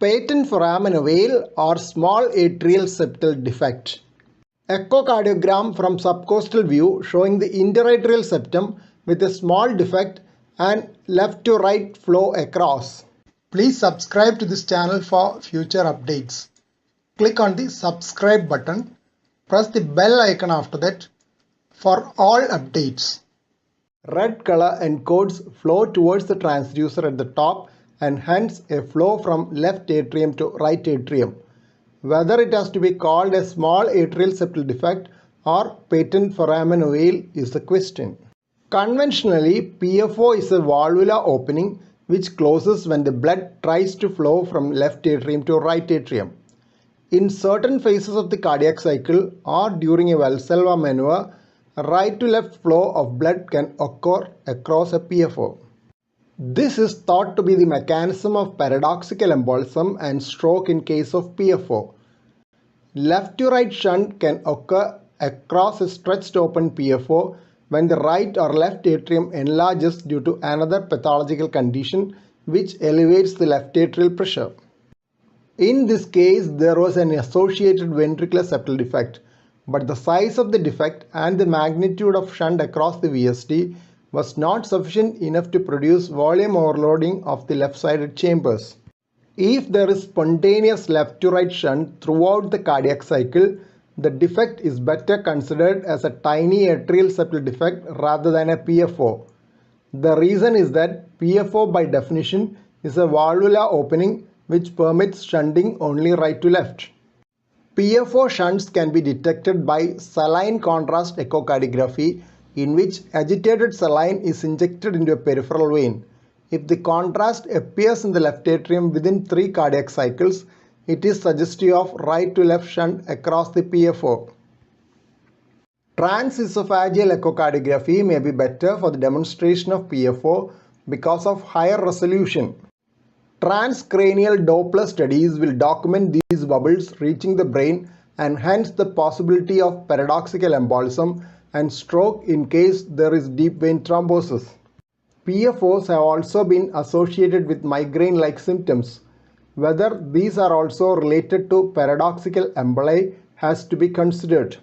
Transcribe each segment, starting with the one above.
patent foramen ovale or small atrial septal defect. Echocardiogram from subcostal view showing the interatrial septum with a small defect and left to right flow across. Please subscribe to this channel for future updates. Click on the subscribe button. Press the bell icon after that for all updates. Red color encodes flow towards the transducer at the top and hence a flow from left atrium to right atrium. Whether it has to be called a small atrial septal defect or patent foramen ovale is the question. Conventionally, PFO is a valvular opening which closes when the blood tries to flow from left atrium to right atrium. In certain phases of the cardiac cycle or during a Valsalva maneuver, right to left flow of blood can occur across a PFO. This is thought to be the mechanism of paradoxical embolism and stroke in case of PFO. Left to right shunt can occur across a stretched open PFO when the right or left atrium enlarges due to another pathological condition which elevates the left atrial pressure. In this case, there was an associated ventricular septal defect, but the size of the defect and the magnitude of shunt across the VSD was not sufficient enough to produce volume overloading of the left-sided chambers. If there is spontaneous left to right shunt throughout the cardiac cycle, the defect is better considered as a tiny atrial septal defect rather than a PFO. The reason is that PFO by definition is a valvular opening which permits shunting only right to left. PFO shunts can be detected by saline contrast echocardiography, in which agitated saline is injected into a peripheral vein. If the contrast appears in the left atrium within 3 cardiac cycles, it is suggestive of right to left shunt across the PFO. Transesophageal echocardiography may be better for the demonstration of PFO because of higher resolution. Transcranial Doppler studies will document these bubbles reaching the brain and hence the possibility of paradoxical embolism and stroke in case there is deep vein thrombosis. PFOs have also been associated with migraine-like symptoms. Whether these are also related to paradoxical emboli has to be considered.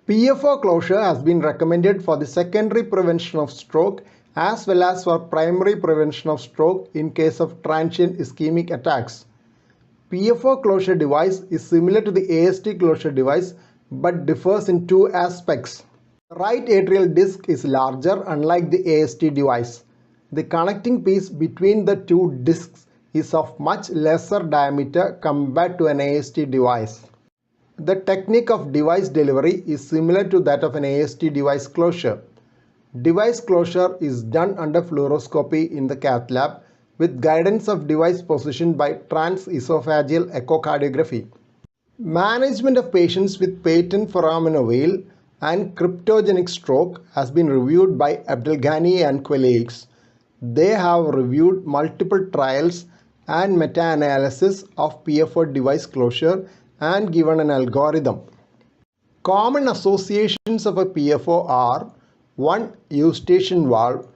PFO closure has been recommended for the secondary prevention of stroke as well as for primary prevention of stroke in case of transient ischemic attacks. PFO closure device is similar to the AST closure device but differs in 2 aspects. The right atrial disc is larger unlike the AST device. The connecting piece between the 2 discs is of much lesser diameter compared to an AST device. The technique of device delivery is similar to that of an AST device closure. Device closure is done under fluoroscopy in the cath lab with guidance of device position by transesophageal echocardiography. Management of patients with patent foramen ovale and cryptogenic stroke has been reviewed by Abdelghani and colleagues. They have reviewed multiple trials and meta-analysis of PFO device closure and given an algorithm. Common associations of a PFO are 1. Eustachian valve,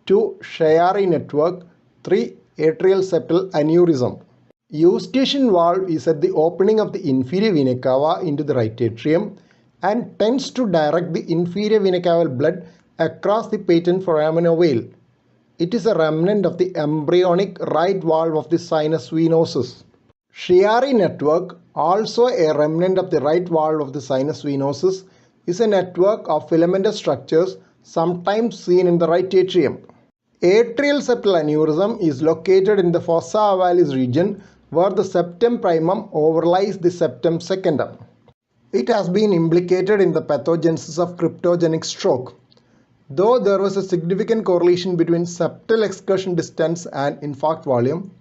2. Chiari network, 3. Atrial septal aneurysm. Eustachian valve is at the opening of the inferior vena cava into the right atrium and tends to direct the inferior vena caval blood across the patent foramen ovale. It is a remnant of the embryonic right valve of the sinus venosus. Chiari network, also a remnant of the right valve of the sinus venosus, is a network of filamentous structures sometimes seen in the right atrium. Atrial septal aneurysm is located in the fossa ovalis region where the septum primum overlies the septum secundum. It has been implicated in the pathogenesis of cryptogenic stroke. Though there was a significant correlation between septal excursion distance and infarct volume,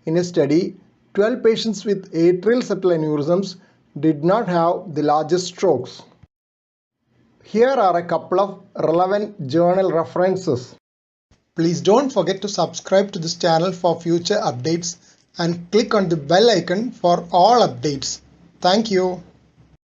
in a study, 12 patients with atrial septal aneurysms did not have the largest strokes. Here are a couple of relevant journal references. Please don't forget to subscribe to this channel for future updates and click on the bell icon for all updates. Thank you.